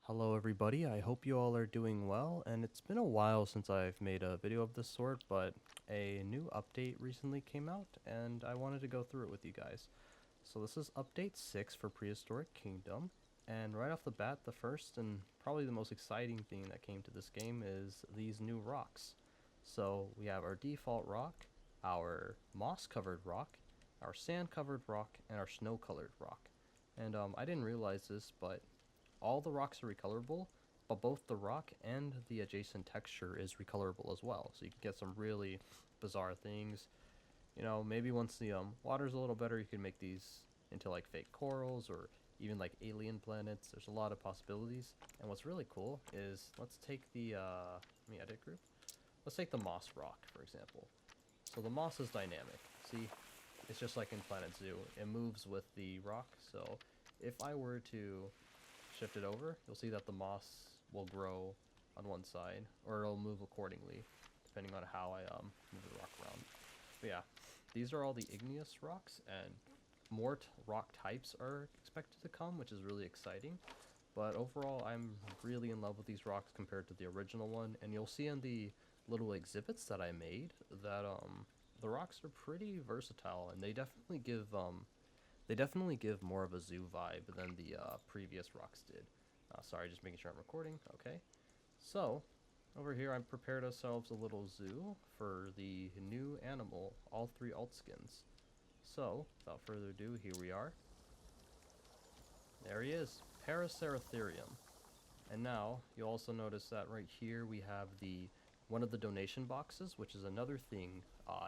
Hello everybody, I hope you all are doing well, and it's been a while since I've made a video of this sort, but a new update recently came out, and I wanted to go through it with you guys. So this is update 6 for Prehistoric Kingdom, and right off the bat, the first and probably the most exciting thing that came to this game is these new rocks. So we have our default rock, our moss-covered rock, our sand-covered rock, and our snow-colored rock. And I didn't realize this, but all the rocks are recolorable, but both the rock and the adjacent texture is recolorable as well. So you can get some really bizarre things. You know, maybe once the water's a little better, you can make these into like fake corals or even like alien planets. There's a lot of possibilities. And what's really cool is, let's take the, let me edit group. Let's take the moss rock, for example. So the moss is dynamic. See, it's just like in Planet Zoo. It moves with the rock. So if I were to shift it over, you'll see that the moss will grow on one side, or it'll move accordingly, depending on how I move the rock around. But yeah, these are all the igneous rocks, and more rock types are expected to come, which is really exciting. But overall, I'm really in love with these rocks compared to the original one, and you'll see in the little exhibits that I made that the rocks are pretty versatile, and they definitely give more of a zoo vibe than the previous rocks did. Sorry, just making sure I'm recording. Okay. So, over here I've prepared ourselves a little zoo for the new animal, all three alt skins. So, without further ado, here we are. There he is, Paraceratherium. And now, you'll also notice that right here we have one of the donation boxes, which is another thing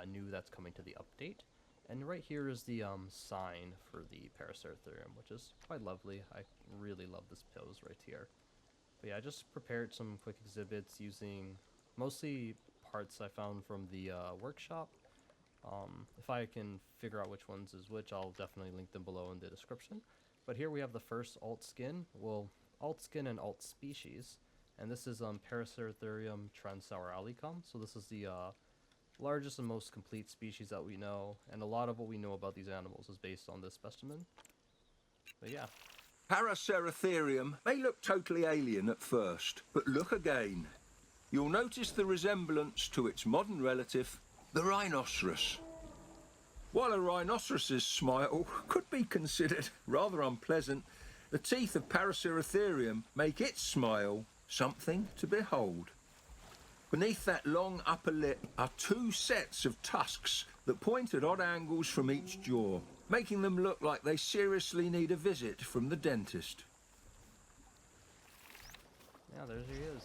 new that's coming to the update. And right here is the sign for the Paraceratherium, which is quite lovely. I really love this pose right here. But yeah, I just prepared some quick exhibits using mostly parts I found from the workshop. If I can figure out which ones is which, I'll definitely link them below in the description. But here we have the first alt skin, well, alt skin and alt species. And this is Paraceratherium transouralicum. So this is the largest and most complete species that we know, and a lot of what we know about these animals is based on this specimen. But yeah. Paraceratherium may look totally alien at first, but look again. You'll notice the resemblance to its modern relative, the rhinoceros. While a rhinoceros's smile could be considered rather unpleasant, the teeth of Paraceratherium make its smile something to behold. Beneath that long upper lip are two sets of tusks that point at odd angles from each jaw, making them look like they seriously need a visit from the dentist. Yeah, there he is.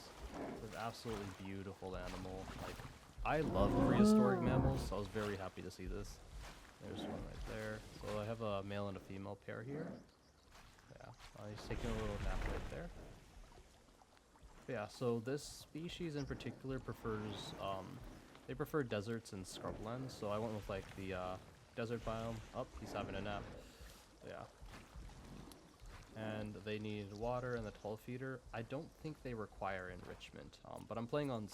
This absolutely beautiful animal. Like, I love prehistoric mammals, so I was very happy to see this. There's one right there. So I have a male and a female pair here. Yeah, he's taking a little nap right there. Yeah, so this species in particular prefers, they prefer deserts and scrublands, so I went with like the desert biome. Oh, he's having a nap. Yeah. And they need water and the 12 feeder. I don't think they require enrichment, but I'm playing on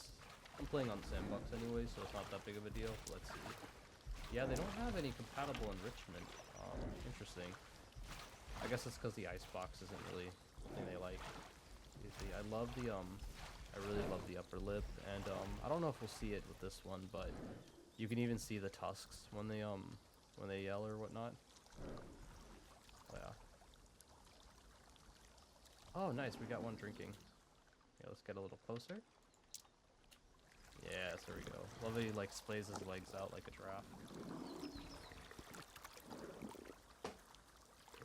sandbox anyway, so it's not that big of a deal. Let's see. Yeah, they don't have any compatible enrichment. Interesting. I guess it's because the icebox isn't really something they like. You see, I really love the upper lip, and I don't know if we'll see it with this one, but you can even see the tusks when they yell or whatnot. Oh, yeah. Oh, nice, we got one drinking. Yeah, let's get a little closer. Yes, there we go. Love that he like splays his legs out like a giraffe.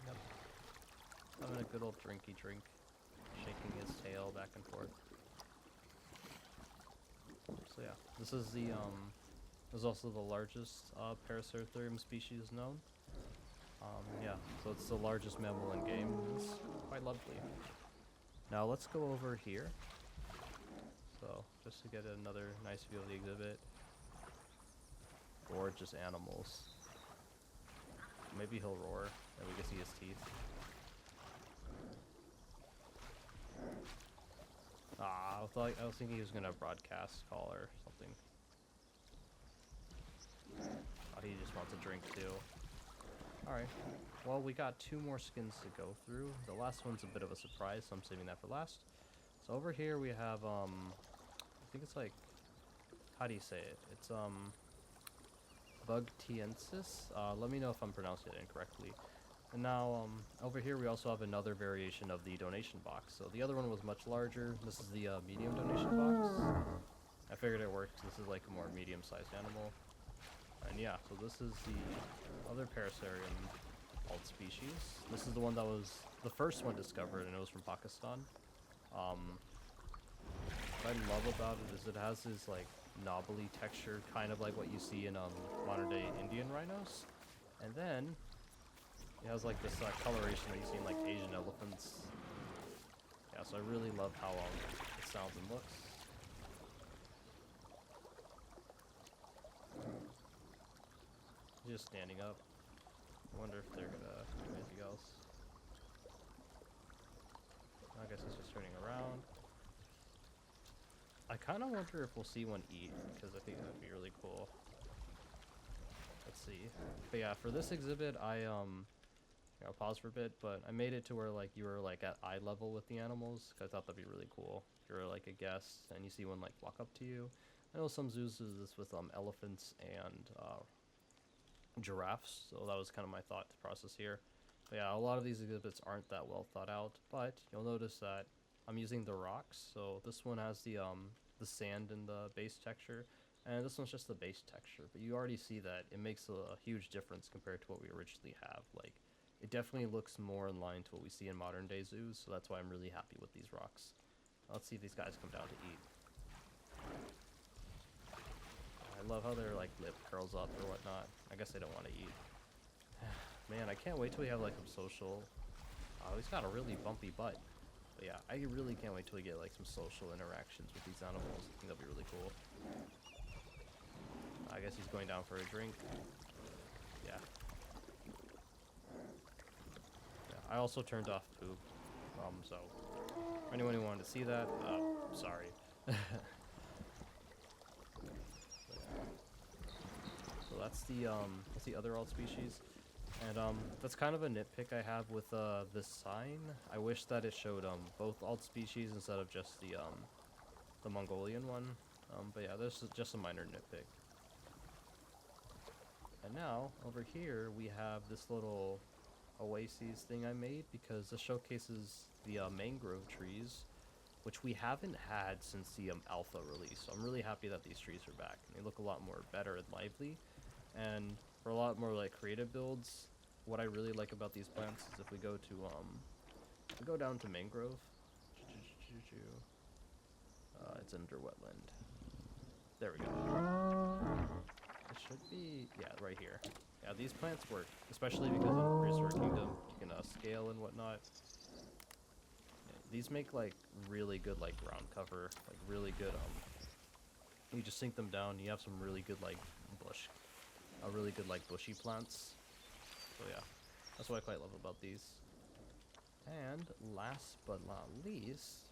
Yep. Having a good old drinky drink. Shaking his tail back and forth. So yeah, this is also the largest Paraceratherium species known. Yeah, so it's the largest mammal in game. It's quite lovely. Now let's go over here. So just to get another nice view of the exhibit. Gorgeous animals. Maybe he'll roar and we can see his teeth. I was thinking he was gonna broadcast call or something. Oh, he just wants a drink too. Alright. well, we got 2 more skins to go through. The last one's a bit of a surprise, so I'm saving that for last. So over here we have, I think it's like, how do you say it? It's, bugtiensis. Let me know if I'm pronouncing it incorrectly. And now, over here we also have another variation of the donation box. So the other one was much larger. This is the medium donation box. I figured it worked. This is like a more medium-sized animal. And yeah, so this is the other Paraceratherium alt species. This is the one that was the first one discovered, and it was from Pakistan. What I love about it is it has this like knobbly texture, kind of like what you see in modern-day Indian rhinos. And then it has like this coloration that you see in like Asian elephants. Yeah, so I really love how it sounds and looks. Just standing up. I wonder if they're gonna do anything else. I guess it's just turning around. I kind of wonder if we'll see one eat, because I think that'd be really cool. Let's see. But yeah, for this exhibit, I'll pause for a bit, but I made it to where like you were like at eye level with the animals, 'cause I thought that'd be really cool. If you're like a guest and you see one like walk up to you. I know some zoos do this with elephants and giraffes, so that was kind of my thought process here. But yeah, a lot of these exhibits aren't that well thought out, but you'll notice that I'm using the rocks. So this one has the sand in the base texture, and this one's just the base texture. But you already see that it makes a huge difference compared to what we originally have. Like, it definitely looks more in line to what we see in modern day zoos, so that's why I'm really happy with these rocks. Let's see if these guys come down to eat. I love how their like lip curls up or whatnot. I guess they don't want to eat. Man, I can't wait till we have like some social. Oh, he's got a really bumpy butt. But yeah, I really can't wait till we get like some social interactions with these animals. I think that'll be really cool. I guess he's going down for a drink. Yeah. I also turned off poop, so for anyone who wanted to see that, sorry. So that's the other alt species, and that's kind of a nitpick I have with this sign. I wish that it showed both alt species instead of just the Mongolian one. But yeah, this is just a minor nitpick. And now over here we have this little oases thing I made, because this showcases the mangrove trees, which we haven't had since the alpha release. So I'm really happy that these trees are back. They look a lot more better and lively, and for a lot more like creative builds, what I really like about these plants is if we go to we go down to mangrove, it's under wetland. There we go. It should be, yeah, right here. Yeah, these plants work, especially because in Prehistoric Kingdom, you can scale and whatnot. Yeah, these make like really good like ground cover, like really good. You just sink them down. You have some really good like really good like bushy plants. So yeah, that's what I quite love about these. And last but not least,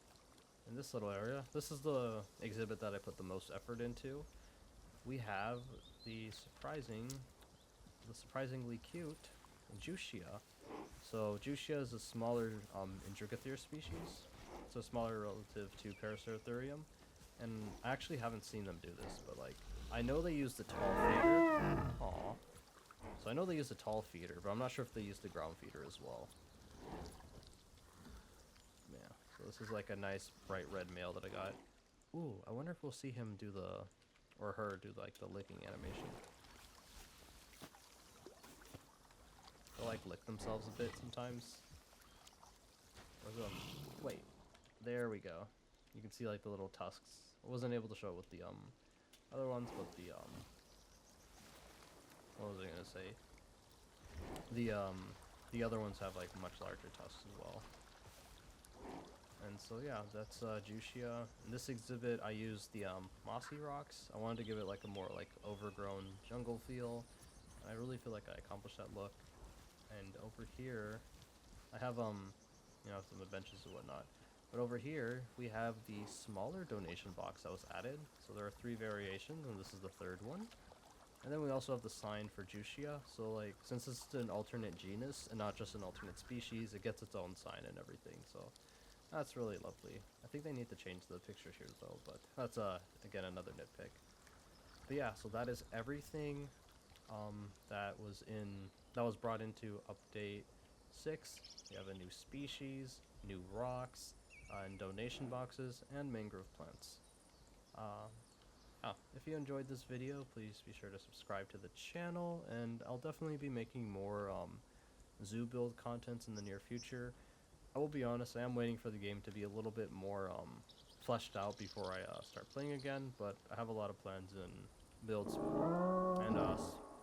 in this little area, this is the exhibit that I put the most effort into. We have the surprisingly cute Juxia. So Juxia is a smaller Intricatherium species. It's a smaller relative to Paraceratherium, and I actually haven't seen them do this, but like I know they use the tall feeder. Aww. So I know they use the tall feeder, but I'm not sure if they use the ground feeder as well. Yeah. So this is like a nice bright red male that I got. Ooh, I wonder if we'll see him do or her do like the licking animation. They'll like lick themselves a bit sometimes. Wait, there we go. You can see like the little tusks. I wasn't able to show it with the other ones, but the what was I gonna say? The other ones have like much larger tusks as well. And so yeah, that's Juxia. In this exhibit, I used the mossy rocks. I wanted to give it like a more like overgrown jungle feel. I really feel like I accomplished that look. And over here, I have you know, some benches and whatnot. But over here, we have the smaller donation box that was added. So there are 3 variations, and this is the 3rd one. And then we also have the sign for Juxia, so like, since it's an alternate genus and not just an alternate species, it gets its own sign and everything, so that's really lovely. I think they need to change the picture here though, but that's again another nitpick. But yeah, so that is everything that was brought into update 6. We have a new species, new rocks, and donation boxes, and mangrove plants. If you enjoyed this video, please be sure to subscribe to the channel, and I'll definitely be making more zoo build contents in the near future. I will be honest, I am waiting for the game to be a little bit more fleshed out before I start playing again, but I have a lot of plans and builds and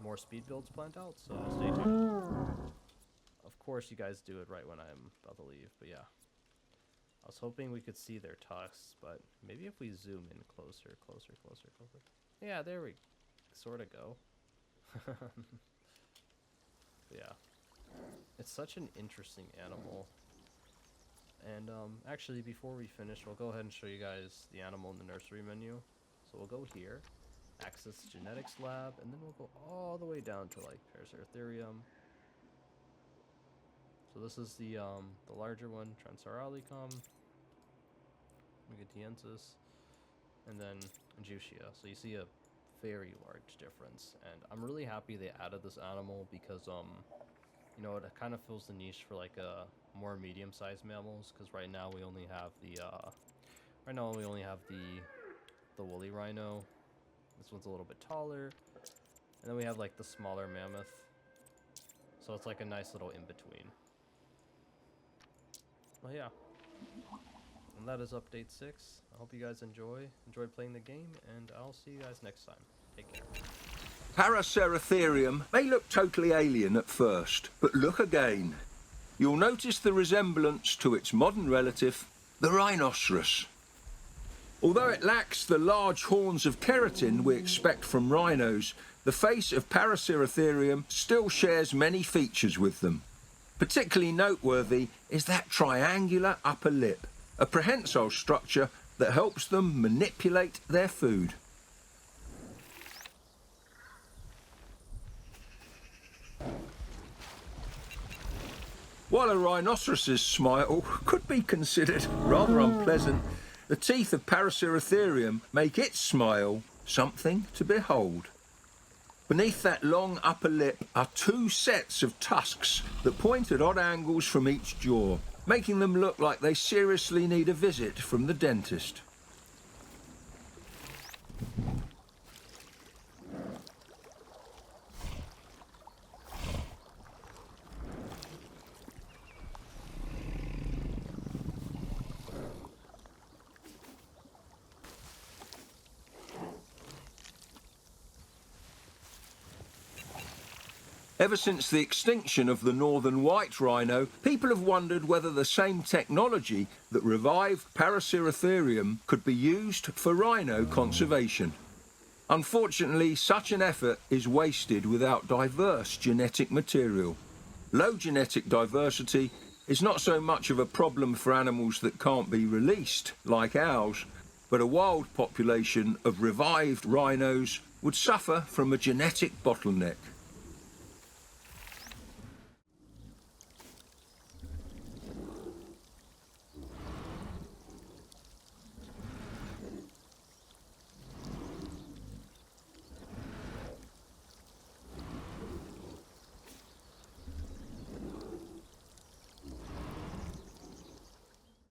more speed builds planned out, so stay tuned. Of course you guys do it right when I'm about to leave, but yeah. I was hoping we could see their tusks, but maybe if we zoom in closer. Yeah, there we sort of go. Yeah. It's such an interesting animal. And actually, before we finish, we'll go ahead and show you guys the animal in the nursery menu. So we'll go here, access genetics lab, and then we'll go all the way down to like Paraceratherium. So this is the larger one, transouralicum, bugtiense, and then Juxia. So you see a very large difference, and I'm really happy they added this animal because you know, it kind of fills the niche for like more medium-sized mammals, because right now we only have the woolly rhino. This one's a little bit taller, and then we have like the smaller mammoth. So it's like a nice little in-between. Well, yeah. And that is update 6. I hope you guys enjoyed playing the game, and I'll see you guys next time. Take care. Paraceratherium may look totally alien at first, but look again. You'll notice the resemblance to its modern relative, the rhinoceros. Although it lacks the large horns of keratin we expect from rhinos, the face of Paraceratherium still shares many features with them. Particularly noteworthy is that triangular upper lip, a prehensile structure that helps them manipulate their food. While a rhinoceros's smile could be considered rather unpleasant, the teeth of Paraceratherium make its smile something to behold. Beneath that long upper lip are 2 sets of tusks that point at odd angles from each jaw, making them look like they seriously need a visit from the dentist. Ever since the extinction of the northern white rhino, people have wondered whether the same technology that revived Paraceratherium could be used for rhino conservation. Unfortunately, such an effort is wasted without diverse genetic material. Low genetic diversity is not so much of a problem for animals that can't be released, like ours, but a wild population of revived rhinos would suffer from a genetic bottleneck.